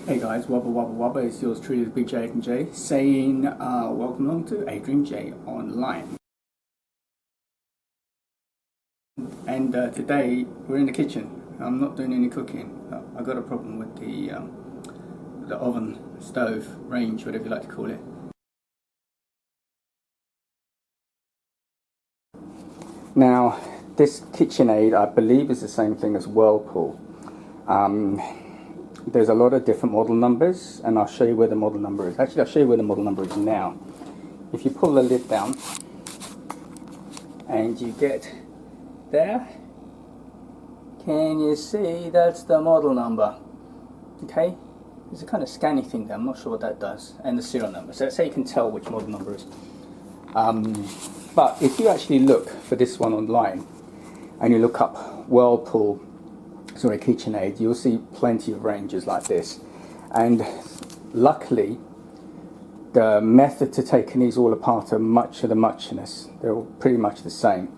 Hey guys, wubba wubba wubba, it's yours truly, the Big J and J, saying welcome along to Adrianjayeonline. And today we're in the kitchen. I'm not doing any cooking. I got a problem with the oven, stove, range, whatever you like to call it. Now, this KitchenAid, I believe, is the same thing as Whirlpool. There's a lot of different model numbers, and I'll show you where the model number is. Actually, I'll show you where the model number is now. If you pull the lid down, and you get there, can you see that's the model number? Okay, there's a kind of scanning thing there, I'm not sure what that does, and the serial number. So that's how you can tell which model number is. But if you actually look for this one online, and you look up Whirlpool, sorry, KitchenAid, you'll see plenty of ranges like this. And luckily, the method to taking these all apart are much of the muchness. They're all pretty much the same.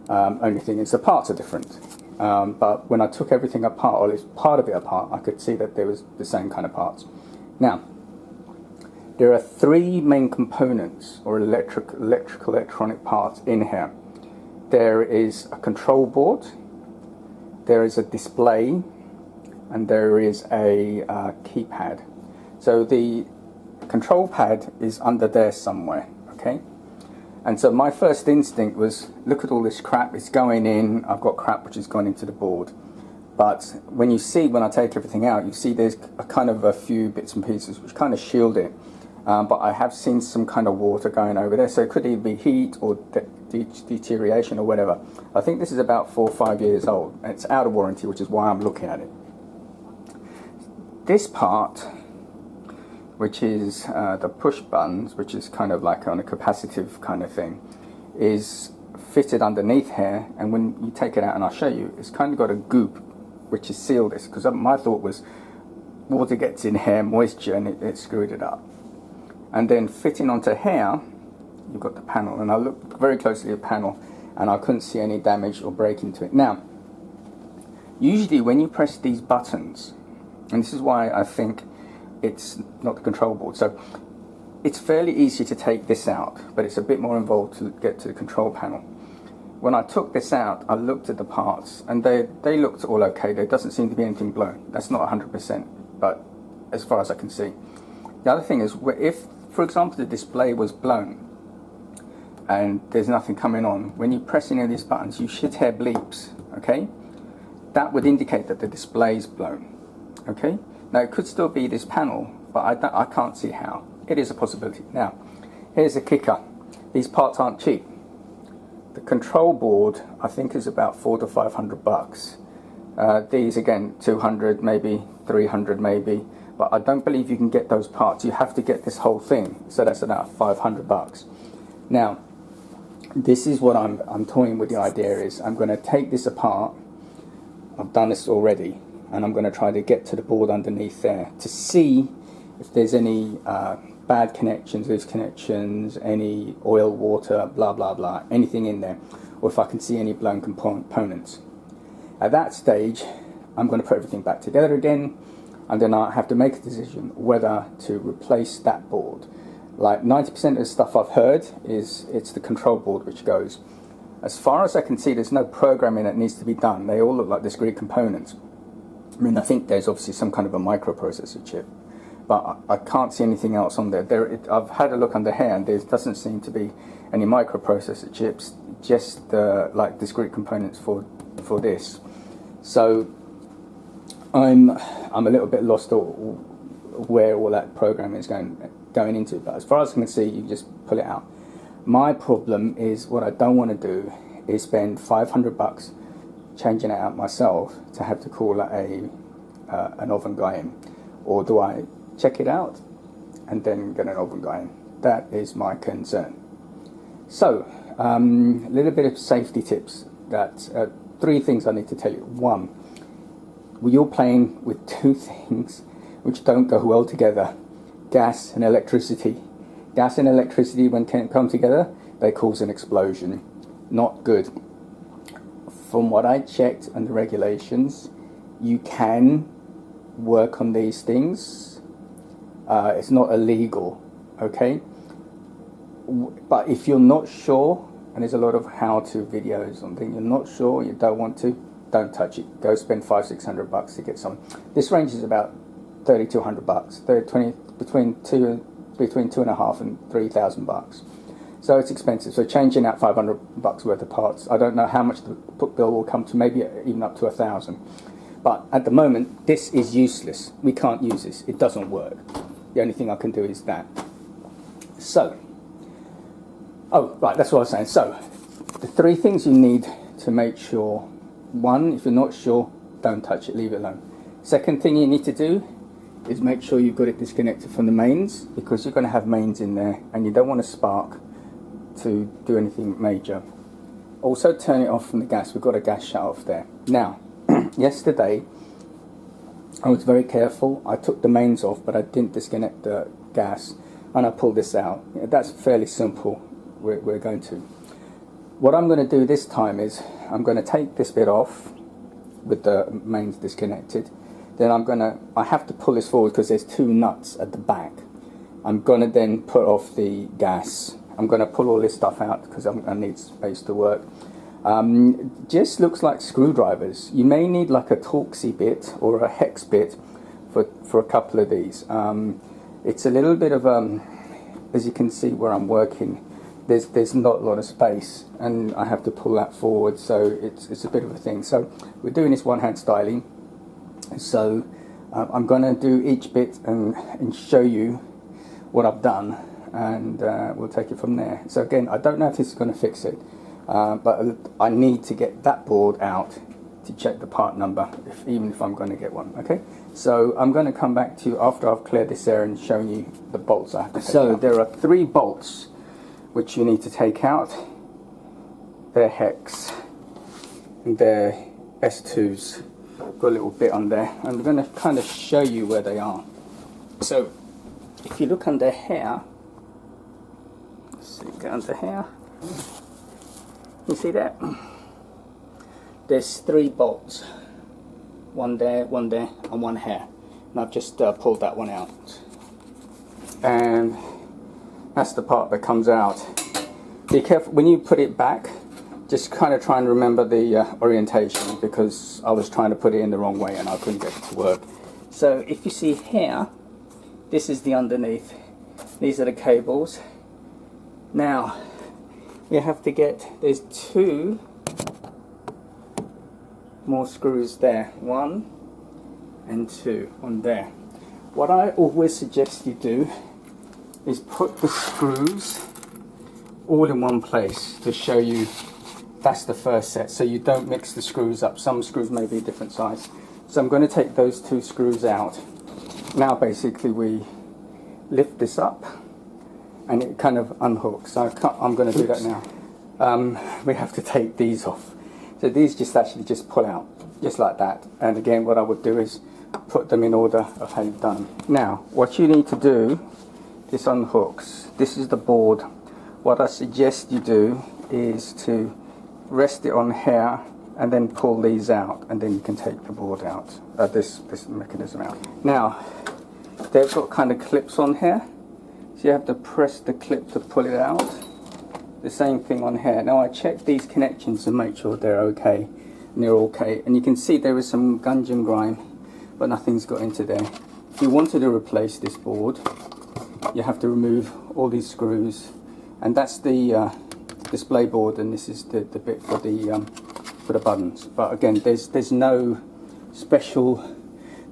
Only thing is the parts are different. But when I took everything apart, or at least part of it apart, I could see that there was the same kind of parts. Now, there are three main components, or electronic parts in here. There is a control board, there is a display, and there is a keypad. So the control pad is under there somewhere, okay? And so my first instinct was, look at all this crap, it's going in, I've got crap which has gone into the board. But when I take everything out, you see there's a kind of a few bits and pieces which kind of shield it. But I have seen some kind of water going over there, so it could either be heat or deterioration or whatever. I think this is about 4 or 5 years old, and it's out of warranty, which is why I'm looking at it. This part, which is the push buttons, which is kind of like on a capacitive kind of thing, is fitted underneath here, and when you take it out, and I'll show you, it's kind of got a goop which is sealed this, because my thought was water gets in here, moisture, and it screwed it up. And then fitting onto here, you've got the panel, and I looked very closely at the panel and I couldn't see any damage or break into it. Now, usually when you press these buttons, and this is why I think it's not the control board, so it's fairly easy to take this out, but it's a bit more involved to get to the control panel. When I took this out, I looked at the parts, and they looked all okay. There doesn't seem to be anything blown. That's not 100%, but as far as I can see. The other thing is, if, for example, the display was blown and there's nothing coming on, when you press any of these buttons, you should hear bleeps, okay? That would indicate that the display is blown, okay? Now, it could still be this panel, but I can't see how. It is a possibility. Now, here's the kicker. These parts aren't cheap. The control board, I think, is about $400 to $500. These, again, 200, maybe 300, maybe. But I don't believe you can get those parts. You have to get this whole thing. So that's about $500. Now, this is what I'm toying with. The idea is I'm going to take this apart. I've done this already, and I'm going to try to get to the board underneath there to see if there's any bad connections, loose connections, any oil, water, blah blah blah, anything in there, or if I can see any blown components. At that stage, I'm going to put everything back together again, and then I have to make a decision whether to replace that board. Like 90% of the stuff I've heard is it's the control board which goes. As far as I can see, there's no programming that needs to be done. They all look like discrete components. I mean, I think there's obviously some kind of a microprocessor chip, but I can't see anything else on there. I've had a look under here, and there doesn't seem to be any microprocessor chips, just like discrete components for this. So I'm a little bit lost where all that programming is going into, but as far as I can see, you just pull it out. My problem is, what I don't want to do is spend $500 changing it out myself to have to call an oven guy in, or do I check it out and then get an oven guy in? That is my concern. So a little bit of safety tips. That 3 things I need to tell you. 1, you're playing with 2 things which don't go well together: gas and electricity. Gas and electricity, when come together, they cause an explosion. Not good. From what I checked and the regulations, you can work on these things. It's not illegal, okay? But if you're not sure, and there's a lot of how-to videos on things, you're not sure, you don't want to, don't touch it. Go spend $500-600 to get some. This range is about $3,200. They're between $2,500 and $3,000. So it's expensive. So changing out $500 worth of parts, I don't know how much the bill will come to. Maybe even up to $1,000. But at the moment, this is useless. We can't use this. It doesn't work. The only thing I can do is that. So, oh right, that's what I was saying. So, the 3 things you need to make sure. 1, if you're not sure, don't touch it. Leave it alone. Second thing you need to do is make sure you've got it disconnected from the mains, because you're going to have mains in there and you don't want a spark to do anything major. Also turn it off from the gas. We've got a gas shut off there. Now, yesterday I was very careful. I took the mains off, but I didn't disconnect the gas, and I pulled this out. That's fairly simple. We're going to. What I'm going to do this time is I'm going to take this bit off with the mains disconnected. Then I have to pull this forward because there's 2 nuts at the back. I'm going to then put off the gas. I'm going to pull all this stuff out because I need space to work. Just looks like screwdrivers. You may need like a Torxy bit or a hex bit for a couple of these. It's a little bit of, as you can see where I'm working, there's not a lot of space, and I have to pull that forward, so it's a bit of a thing. So we're doing this one-hand styling. So I'm going to do each bit and show you what I've done, and we'll take it from there. So again, I don't know if this is going to fix it, but I need to get that board out to check the part number, even if I'm going to get one. Okay, so I'm going to come back to you after I've cleared this area and shown you the bolts I have to take out. So there are 3 bolts which you need to take out. They're hex, and they're S2s. Got a little bit on there, and I'm going to kind of show you where they are. So if you look under here, let's see, go under here, you see that? There's 3 bolts, one there, and one here, and I've just pulled that one out, and that's the part that comes out. Be careful when you put it back. Just kind of try and remember the orientation, because I was trying to put it in the wrong way and I couldn't get it to work. So if you see here, this is the underneath. These are the cables. Now we have to get, there's 2 more screws there, 1 and 2 on there. What I always suggest you do is put the screws all in one place to show you that's the first set, so you don't mix the screws up. Some screws may be a different size. So I'm going to take those 2 screws out. Now basically we lift this up and it kind of unhooks. So I'm going to do that now. We have to take these off. So these just pull out, just like that. And again, what I would do is put them in order of how you've done. Now, what you need to do, this unhooks. This is the board. What I suggest you do is to rest it on here and then pull these out, and then you can take the board out, this mechanism out. Now, they've got kind of clips on here, so you have to press the clip to pull it out. The same thing on here. Now I checked these connections to make sure they're okay, and they're okay. And you can see there is some gunge and grime, but nothing's got into there. If you wanted to replace this board, you have to remove all these screws, and that's the display board, and this is the bit for the buttons. But again, there's no special.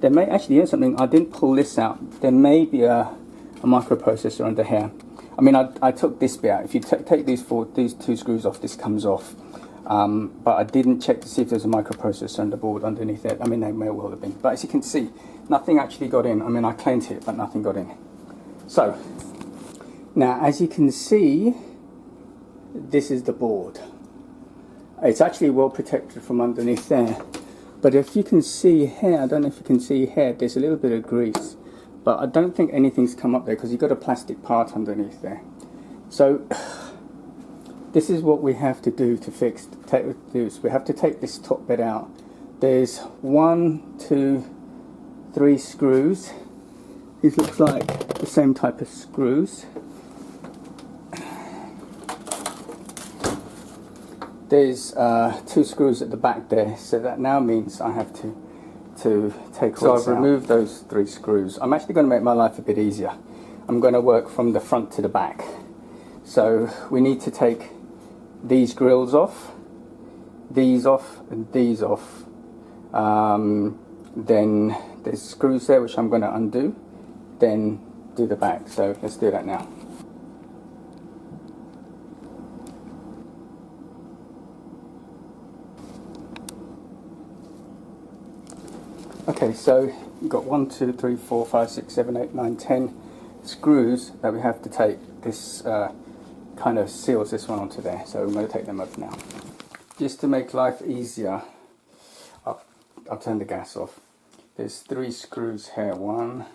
There may actually, here's something, I didn't pull this out. There may be a microprocessor under here. I mean, I took this bit out. If you take these 2 screws off, this comes off. But I didn't check to see if there's a microprocessor on the board underneath it. I mean, they may well have been. But as you can see, nothing actually got in. I mean, I cleaned it, but nothing got in. So, now as you can see, this is the board. It's actually well protected from underneath there. But if you can see here, I don't know if you can see here, there's a little bit of grease. But I don't think anything's come up there because you've got a plastic part underneath there. So this is what we have to do to fix this. We have to take this top bit out. There's 1, 2, 3 screws. These looks like the same type of screws. There's 2 screws at the back there, so that now means I have to take all this out. So I've removed those 3 screws. I'm actually going to make my life a bit easier. I'm going to work from the front to the back. So we need to take these grills off, these off, and these off. Then there's screws there which I'm going to undo, then do the back. So let's do that now. Okay, so you've got 1, 2, 3, 4, 5, 6, 7, 8, 9, 10 screws that we have to take. This kind of seals this one onto there, so I'm going to take them off now. Just to make life easier, I'll turn the gas off. There's 3 screws here, 1,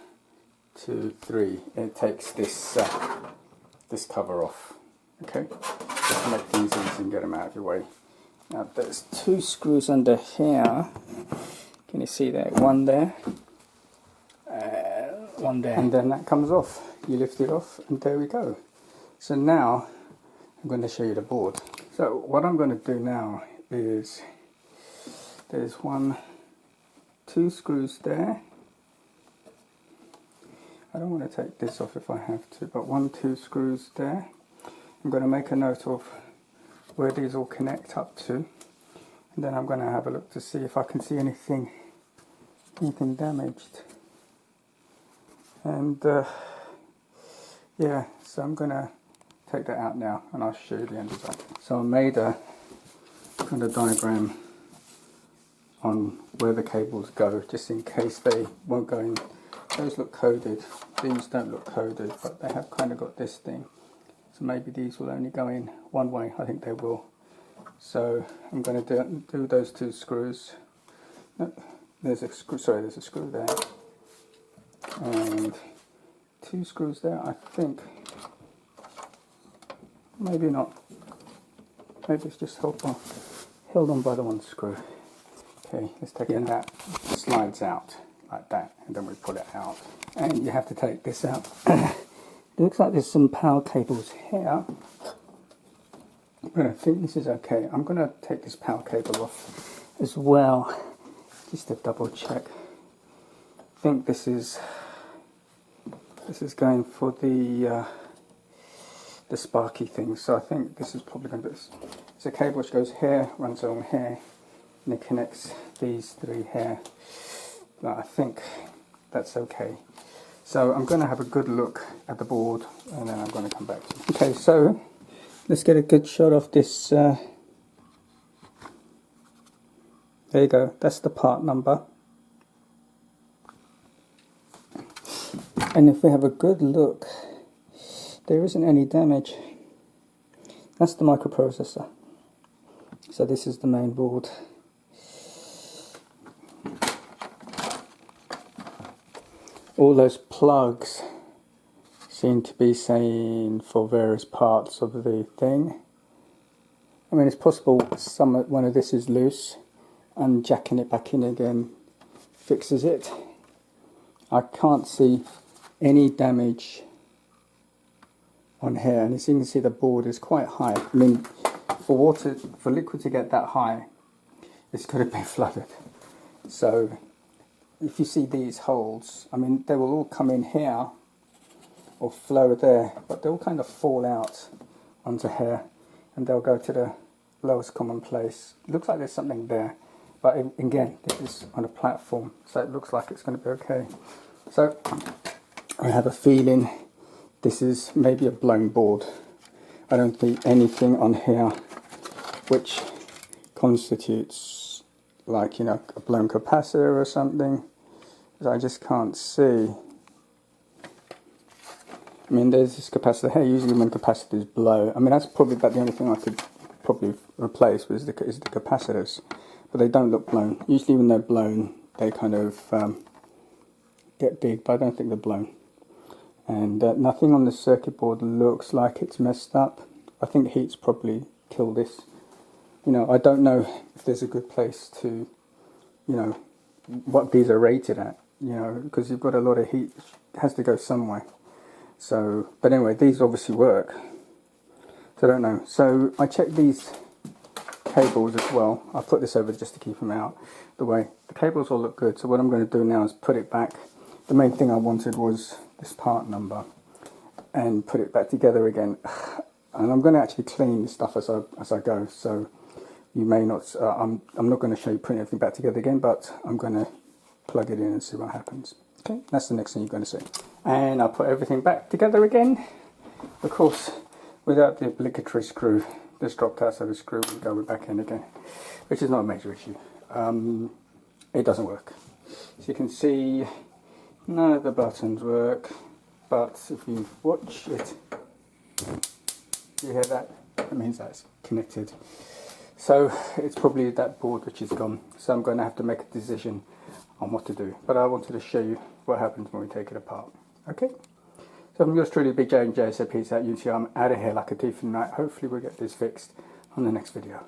2, 3. It takes this this cover off. Okay, just to make things easy and get them out of your way. Now there's 2 screws under here. Can you see that? One there, one there, and then that comes off. You lift it off, and there we go. So now I'm going to show you the board. So what I'm going to do now is there's 1, 2 screws there. I don't want to take this off if I have to, but 1, 2 screws there. I'm going to make a note of where these all connect up to, and then I'm going to have a look to see if I can see anything damaged. And yeah, so I'm going to take that out now and I'll show you the end result. So I made a kind of diagram on where the cables go, just in case they won't go in. Those look coded, these don't look coded, but they have kind of got this thing. So maybe these will only go in one way. I think they will. So I'm going to do those 2 screws. There's a screw, sorry, there's a screw there. And 2 screws there, I think. Maybe not. Maybe it's just held on by the 1 screw. Okay, let's take it. That slides out like that, and then we pull it out. And you have to take this out. It looks like there's some power cables here, but I think this is okay. I'm going to take this power cable off as well, just to double check. I think this is going for the sparky thing, so I think this is probably going to be it's a cable which goes here, runs along here, and it connects these 3 here. But I think that's okay. So I'm going to have a good look at the board, and then I'm going to come back to you. Okay, so let's get a good shot of this. There you go, that's the part number. And if we have a good look, there isn't any damage. That's the microprocessor. So this is the main board. All those plugs seem to be saying for various parts of the thing. I mean, it's possible one of this is loose, and jacking it back in again fixes it. I can't see any damage on here, and as you can see, the board is quite high. I mean, for liquid to get that high, it's got to be flooded. So if you see these holes, I mean, they will all come in here or flow there, but they'll kind of fall out onto here, and they'll go to the lowest common place. It looks like there's something there, but again, this is on a platform, so it looks like it's going to be okay. So I have a feeling this is maybe a blown board. I don't see anything on here which constitutes, like, you know, a blown capacitor or something. I just can't see. I mean, there's this capacitor here. Usually when capacitors blow, I mean, that's probably about the only thing I could probably replace is the capacitors, but they don't look blown. Usually when they're blown, they kind of get big, but I don't think they're blown. And nothing on the circuit board looks like it's messed up. I think heat's probably killed this. You know, I don't know if there's a good place to, you know, what these are rated at. you know, because you've got a lot of heat, it has to go somewhere. So, but anyway, these obviously work. So I don't know. So I checked these cables as well. I'll put this over just to keep them out the way. The cables all look good. So what I'm going to do now is put it back. The main thing I wanted was this part number and put it back together again. And I'm going to actually clean this stuff as I go. So you may not, I'm not going to show you putting everything back together again, but I'm going to plug it in and see what happens. Okay, that's the next thing you're going to see. And I'll put everything back together again. Of course, without the obligatory screw, this dropped out, so the screw will go back in again, which is not a major issue. It doesn't work. So you can see none of the buttons work, but if you watch it, you hear that? That means that's connected. So it's probably that board which is gone. So I'm going to have to make a decision on what to do. But I wanted to show you what happens when we take it apart. Okay? So from yours truly, Big J and J, so peace out, Unity. I'm out of here like a thief in the night. Hopefully we'll get this fixed on the next video.